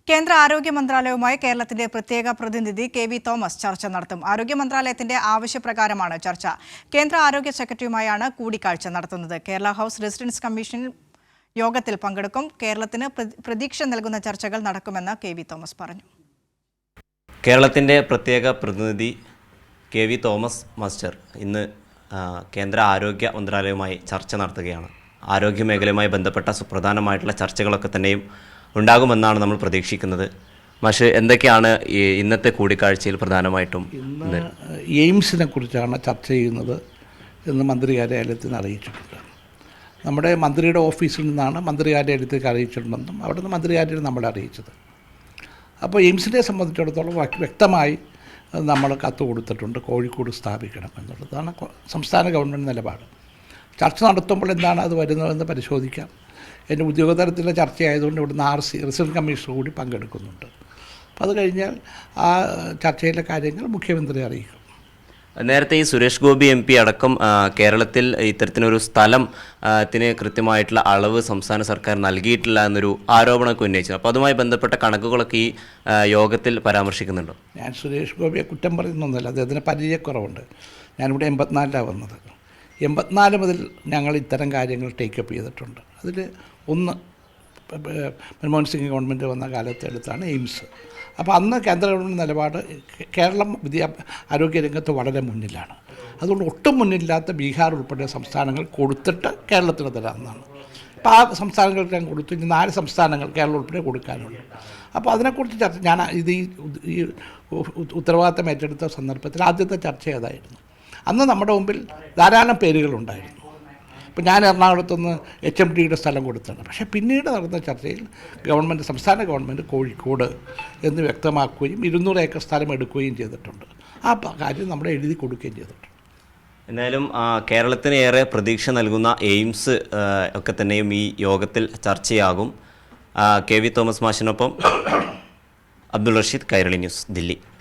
കേന്ദ്ര ആരോഗ്യ മന്ത്രാലയവുമായി കേരളത്തിന്റെ പ്രത്യേക പ്രതിനിധി കെ.വി. തോമസ് ചർച്ച നടത്തും. ആരോഗ്യ മന്ത്രാലയത്തിന്റെ ആവശ്യപ്രകാരമാണ് ചർച്ച. കേന്ദ്ര ആരോഗ്യ സെക്രട്ടറിയുമായാണ് കൂടിക്കാഴ്ച നടത്തുന്നത്. കേരള ഹൌസ് റെസിഡൻസ് കമ്മീഷൻ യോഗത്തിൽ പങ്കെടുക്കും. കേരളത്തിന് പ്രതീക്ഷ നൽകുന്ന ചർച്ചകൾ നടക്കുമെന്ന് കെ.വി. തോമസ് പറഞ്ഞു. കേരളത്തിന്റെ പ്രത്യേക പ്രതിനിധി കെ.വി. തോമസ് മാസ്റ്റർ ഇന്ന് കേന്ദ്ര ആരോഗ്യ മന്ത്രാലയവുമായി ചർച്ച നടത്തുകയാണ്. ആരോഗ്യ മേഖലയുമായി ബന്ധപ്പെട്ട സുപ്രധാനമായിട്ടുള്ള ചർച്ചകളൊക്കെ തന്നെയും ഉണ്ടാകുമെന്നാണ് നമ്മൾ പ്രതീക്ഷിക്കുന്നത്. പക്ഷേ എന്തൊക്കെയാണ് ഇന്നത്തെ കൂടിക്കാഴ്ചയിൽ പ്രധാനമായിട്ടും? ഇന്ന് എയിംസിനെ കുറിച്ചാണ് ചർച്ച ചെയ്യുന്നത് എന്ന് മന്ത്രി കാര്യാലയത്തിൽ നിന്ന് അറിയിച്ചിട്ടുണ്ട്. നമ്മുടെ മന്ത്രിയുടെ ഓഫീസിൽ നിന്നാണ് മന്ത്രി കാര്യാലയത്തേക്ക് അറിയിച്ചിട്ടുണ്ടെന്നും അവിടെ നിന്ന് മന്ത്രി കാര്യാലയം നമ്മളെ അറിയിച്ചത്. അപ്പോൾ എയിംസിനെ സംബന്ധിച്ചിടത്തോളം വ്യക്തമായി നമ്മൾ കത്ത് കൊടുത്തിട്ടുണ്ട്, കോഴിക്കോട് സ്ഥാപിക്കണം എന്നുള്ളതാണ് സംസ്ഥാന ഗവൺമെൻറ് നിലപാട്. ചർച്ച നടത്തുമ്പോൾ എന്താണ് അത് വരുന്നതെന്ന് പരിശോധിക്കാം. എൻ്റെ ഉദ്യോഗതലത്തിലെ ചർച്ചയായതുകൊണ്ട് ഇവിടുന്ന് റിസർച്ച് കമ്മീഷൻ കൂടി പങ്കെടുക്കുന്നുണ്ട്. അപ്പോൾ അത് കഴിഞ്ഞാൽ ആ ചർച്ചയിലെ കാര്യങ്ങൾ മുഖ്യമന്ത്രി അറിയിക്കും. നേരത്തെ ഈ സുരേഷ് ഗോപി MP അടക്കം കേരളത്തിൽ ഇത്തരത്തിനൊരു സ്ഥലത്തിന് കൃത്യമായിട്ടുള്ള അളവ് സംസ്ഥാന സർക്കാർ നൽകിയിട്ടില്ല എന്നൊരു ആരോപണമൊക്കെ ഉന്നയിച്ചു. അപ്പോൾ അതുമായി ബന്ധപ്പെട്ട കണക്കുകളൊക്കെ ഈ യോഗത്തിൽ പരാമർശിക്കുന്നുണ്ടോ? ഞാൻ സുരേഷ് ഗോപിയെ കുറ്റം പറയുന്നൊന്നുമില്ല, അദ്ദേഹത്തിന് പരിചയക്കുറവുണ്ട്. ഞാനിവിടെ 84 വന്നത്. 84 മുതൽ ഞങ്ങൾ ഇത്തരം കാര്യങ്ങൾ ടേക്കപ്പ് ചെയ്തിട്ടുണ്ട്. അതിൽ ഒന്ന് മൻമോഹൻ സിംഗ് ഗവൺമെൻറ് വന്ന കാലത്ത് എടുത്താണ് എയിംസ്. അപ്പോൾ അന്ന് കേന്ദ്ര ഗവൺമെൻറ് നിലപാട് കേരളം ആരോഗ്യരംഗത്ത് വളരെ മുന്നിലാണ്. അതുകൊണ്ട് ഒട്ടും മുന്നില്ലാത്ത ബീഹാർ ഉൾപ്പെടെ സംസ്ഥാനങ്ങൾ കൊടുത്തിട്ട് കേരളത്തിന് തരാമെന്നാണ്. അപ്പോൾ ആ സംസ്ഥാനങ്ങൾക്ക് ഞാൻ കൊടുത്തു. ഇനി 4 സംസ്ഥാനങ്ങൾ കേരളം ഉൾപ്പെടെ കൊടുക്കാനുണ്ട്. അപ്പോൾ അതിനെക്കുറിച്ച് ചർച്ച ഞാൻ ഈ ഉത്തരവാദിത്തം ഏറ്റെടുത്ത സന്ദർഭത്തിൽ ആദ്യത്തെ ചർച്ച അതായിരുന്നു. അന്ന് നമ്മുടെ മുമ്പിൽ ധാരാളം പേരുകളുണ്ടായിരുന്നു. ഇപ്പോൾ ഞാൻ എറണാകുളത്തുനിന്ന് HMDയുടെ സ്ഥലം കൊടുത്താണ്. പക്ഷേ പിന്നീട് നടന്ന ചർച്ചയിൽ സംസ്ഥാന ഗവൺമെൻറ് കോഴിക്കോട് എന്ന് വ്യക്തമാക്കുകയും 200 ഏക്കർ സ്ഥലം എടുക്കുകയും ചെയ്തിട്ടുണ്ട്. ആ കാര്യം നമ്മൾ എഴുതി കൊടുക്കുകയും ചെയ്തിട്ടുണ്ട്. എന്നാലും കേരളത്തിന് ഏറെ പ്രതീക്ഷ നൽകുന്ന എയിംസ് ഒക്കെ തന്നെയും ഈ യോഗത്തിൽ ചർച്ചയാകും. കെ.വി. തോമസ് മാഷിനൊപ്പം അബ്ദുൾ റഷീദ്, കൈരളി ന്യൂസ്, ദില്ലി.